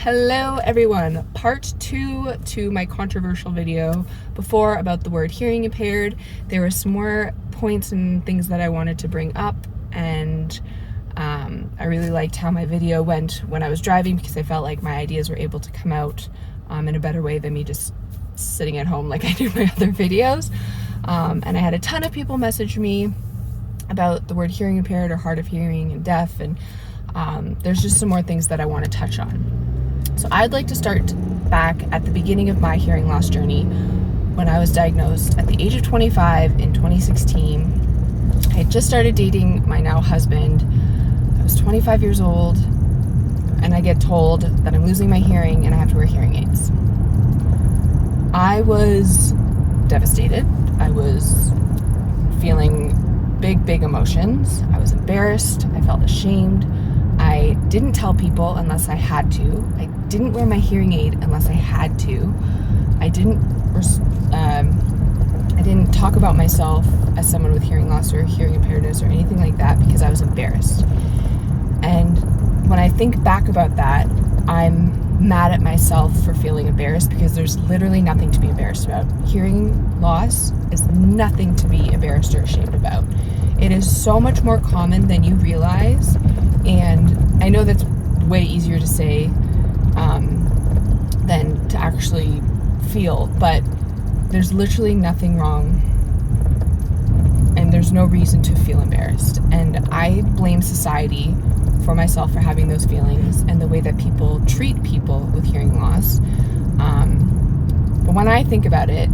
Hello everyone, part 2 to my controversial video before about the word hearing impaired. There were some more points and things that I wanted to bring up, and I really liked how my video went when I was driving because I felt like my ideas were able to come out in a better way than me just sitting at home like I do my other videos. And I had a ton of people message me about the word hearing impaired or hard of hearing and deaf, and there's just some more things that I want to touch on. So I'd like to start back at the beginning of my hearing loss journey when I was diagnosed at the age of 25 in 2016. I had just started dating my now husband. I was 25 years old, and I get told that I'm losing my hearing and I have to wear hearing aids. I was devastated. I was feeling big emotions. I was embarrassed. I felt ashamed. I didn't tell people unless I had to. I didn't wear my hearing aid unless I had to. I didn't talk about myself as someone with hearing loss or hearing impairedness or anything like that because I was embarrassed. And when I think back about that, I'm mad at myself for feeling embarrassed because there's literally nothing to be embarrassed about. Hearing loss is nothing to be embarrassed or ashamed about. It is so much more common than you realize, and I know that's way easier to say than to actually feel, but there's literally nothing wrong and there's no reason to feel embarrassed. And I blame society for myself for having those feelings and the way that people treat people with hearing loss. But when I think about it,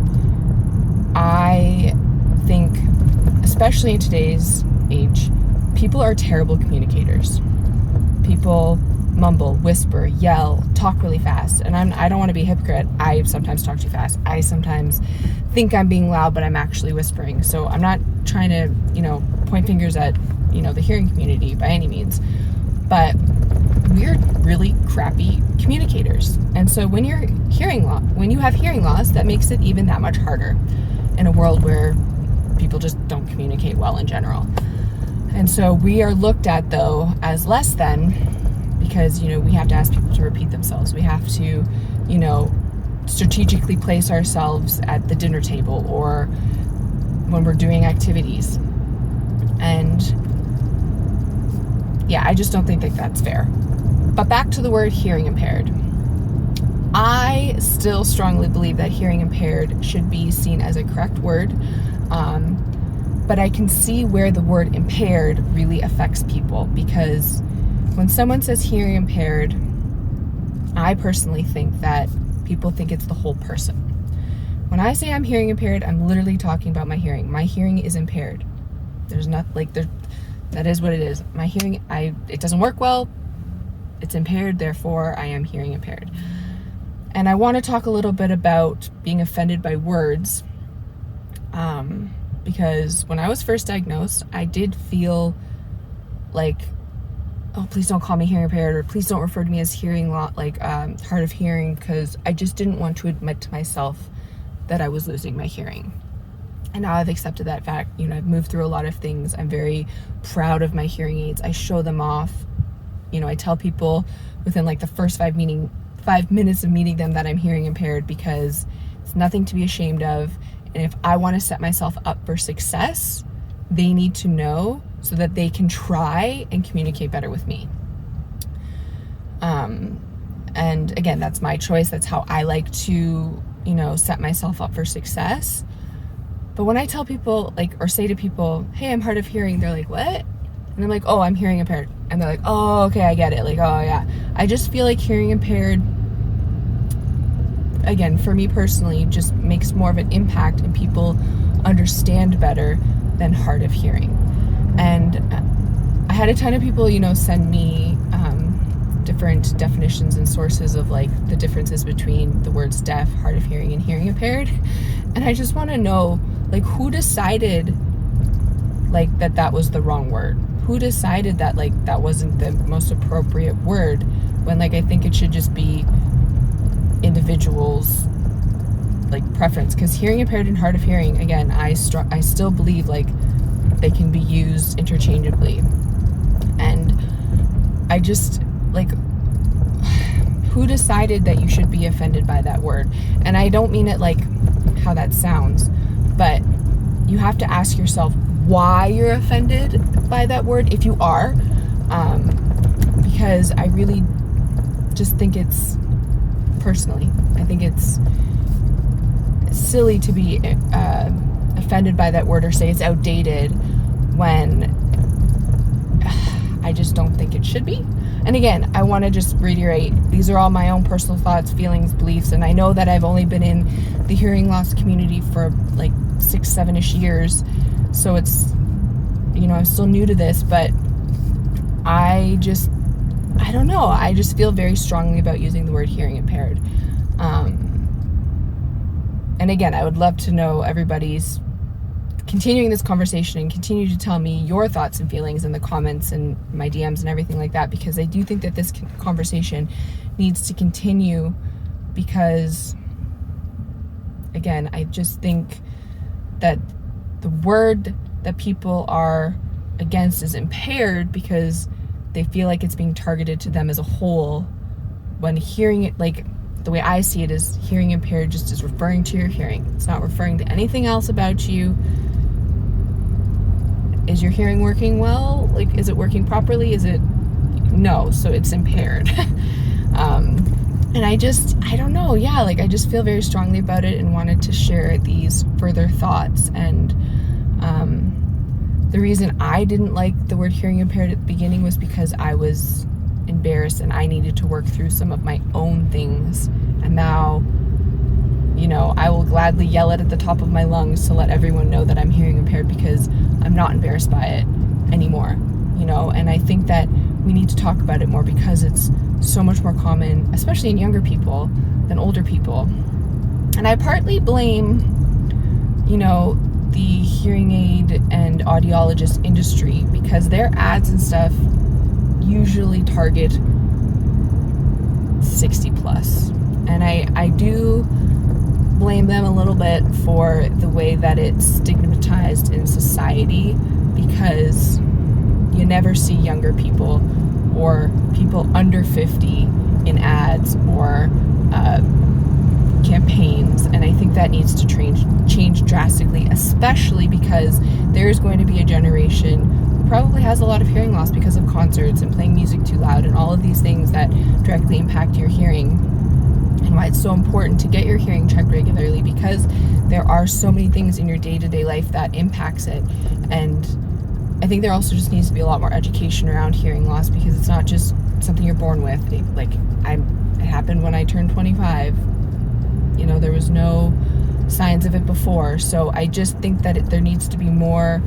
I think, especially in today's age, people are terrible communicators. People mumble, whisper, yell, talk really fast. And I don't want to be a hypocrite. I sometimes talk too fast. I sometimes think I'm being loud, but I'm actually whispering. So I'm not trying to, point fingers at, the hearing community by any means. But we're really crappy communicators. And so when you have hearing loss, that makes it even that much harder in a world where people just don't communicate well in general. And so we are looked at, though, as less than because, we have to ask people to repeat themselves. We have to, strategically place ourselves at the dinner table or when we're doing activities. And yeah, I just don't think that that's fair. But back to the word hearing impaired. I still strongly believe that hearing impaired should be seen as a correct word. But I can see where the word impaired really affects people, because when someone says hearing impaired, I personally think that people think it's the whole person. When I say I'm hearing impaired, I'm literally talking about my hearing. My hearing is impaired. That is what it is. My hearing, it doesn't work well. It's impaired, therefore I am hearing impaired. And I want to talk a little bit about being offended by words. Because when I was first diagnosed, I did feel like, oh, please don't call me hearing impaired, or please don't refer to me as hard of hearing, because I just didn't want to admit to myself that I was losing my hearing. And now I've accepted that fact. I've moved through a lot of things. I'm very proud of my hearing aids. I show them off. I tell people within the first 5 minutes of meeting them that I'm hearing impaired, because it's nothing to be ashamed of. And if I want to set myself up for success, they need to know so that they can try and communicate better with me. And again, that's my choice. That's how I like to, set myself up for success. But when I tell people, or say to people, hey, I'm hard of hearing, they're like, what? And I'm like, oh, I'm hearing impaired. And they're like, oh, okay, I get it. Oh, yeah. I just feel like hearing impaired, again, for me personally, just makes more of an impact and people understand better than hard of hearing. And I had a ton of people, send me different definitions and sources of the differences between the words deaf, hard of hearing, and hearing impaired. And I just want to know, who decided that was the wrong word? Who decided that that wasn't the most appropriate word, when I think it should just be individuals' preference? Because hearing impaired and hard of hearing, again, I still believe they can be used interchangeably. And I just who decided that you should be offended by that word? And I don't mean it like how that sounds, but you have to ask yourself why you're offended by that word, if you are, because I really just think it's, personally, I think it's silly to be offended by that word or say it's outdated when I just don't think it should be. And again, I want to just reiterate, these are all my own personal thoughts, feelings, beliefs, and I know that I've only been in the hearing loss community for like 6-7-ish years, so it's, I'm still new to this, but I don't know, I just feel very strongly about using the word hearing impaired. And again, I would love to know everybody's continuing this conversation and continue to tell me your thoughts and feelings in the comments and my DMs and everything like that, because I do think that this conversation needs to continue, because again, I just think that the word that people are against is impaired because they feel like it's being targeted to them as a whole, when hearing it, like the way I see it, is hearing impaired just is referring to your hearing. It's not referring to anything else about you. Is your hearing working well? Like, is it working properly? Is it? No, so it's impaired. And I don't know. Yeah, like I just feel very strongly about it and wanted to share these further thoughts. And the reason I didn't like the word hearing impaired at the beginning was because I was embarrassed and I needed to work through some of my own things. And now, I will gladly yell it at the top of my lungs to let everyone know that I'm hearing impaired, because I'm not embarrassed by it anymore, and I think that we need to talk about it more because it's so much more common, especially in younger people than older people. And I partly blame, the hearing aid and audiologist industry, because their ads and stuff usually target 60 plus. And I do blame them a little bit for the way that it's stigmatized in society, because you never see younger people or people under 50 in ads or campaigns, and I think that needs to change drastically, especially because there is going to be a generation who probably has a lot of hearing loss because of concerts and playing music too loud and all of these things that directly impact your hearing, and why it's so important to get your hearing checked regularly, because there are so many things in your day-to-day life that impacts it. And I think there also just needs to be a lot more education around hearing loss, because it's not just something you're born with. It happened when I turned 25. There was no signs of it before. So I just think that there needs to be more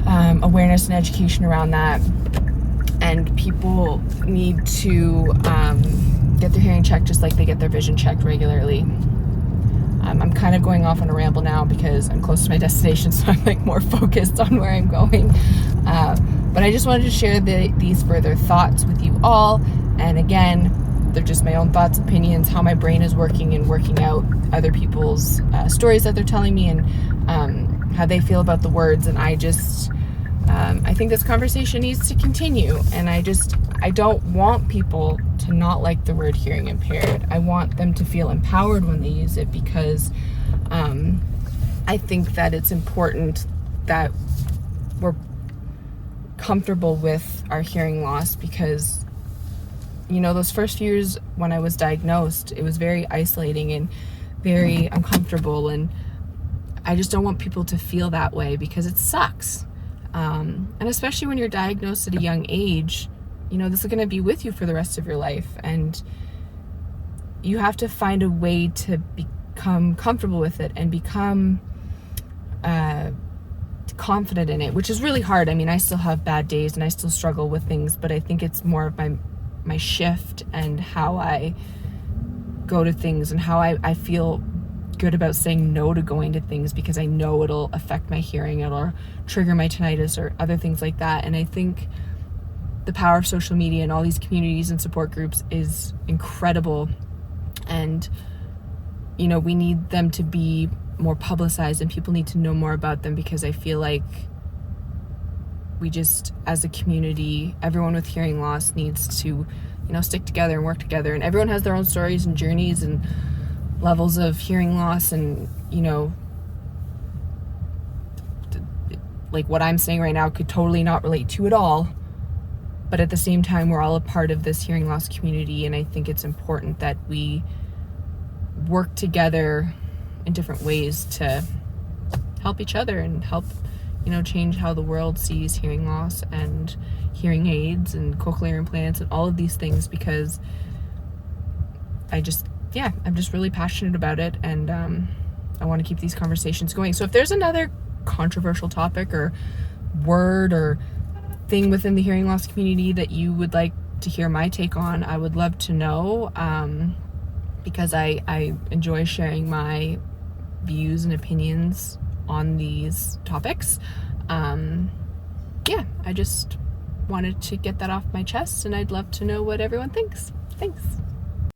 awareness and education around that. And people need to get their hearing checked just like they get their vision checked regularly. I'm kind of going off on a ramble now because I'm close to my destination, so I'm more focused on where I'm going. But I just wanted to share these further thoughts with you all. And again, they're just my own thoughts, opinions, how my brain is working and working out other people's stories that they're telling me, and how they feel about the words. And I think this conversation needs to continue. And I don't want people to not like the word hearing impaired. I want them to feel empowered when they use it, because I think that it's important that we're comfortable with our hearing loss, because those first few years when I was diagnosed, it was very isolating and very uncomfortable, and I just don't want people to feel that way, because it sucks. And especially when you're diagnosed at a young age, this is going to be with you for the rest of your life, and you have to find a way to become comfortable with it and become confident in it, which is really hard. I mean, I still have bad days and I still struggle with things, but I think it's more of my shift and how I go to things and how I feel good about saying no to going to things, because I know it'll affect my hearing, it'll trigger my tinnitus or other things like that. And I think the power of social media and all these communities and support groups is incredible, and we need them to be more publicized and people need to know more about them, because I feel like we just, as a community, everyone with hearing loss needs to stick together and work together. And everyone has their own stories and journeys and levels of hearing loss, and like what I'm saying right now could totally not relate to it all. But at the same time, we're all a part of this hearing loss community, and I think it's important that we work together in different ways to help each other and help, change how the world sees hearing loss and hearing aids and cochlear implants and all of these things, because I'm just really passionate about it, and I want to keep these conversations going. So if there's another controversial topic or word or thing within the hearing loss community that you would like to hear my take on, I would love to know, because I enjoy sharing my views and opinions on these topics. I just wanted to get that off my chest, and I'd love to know what everyone thinks. Thanks.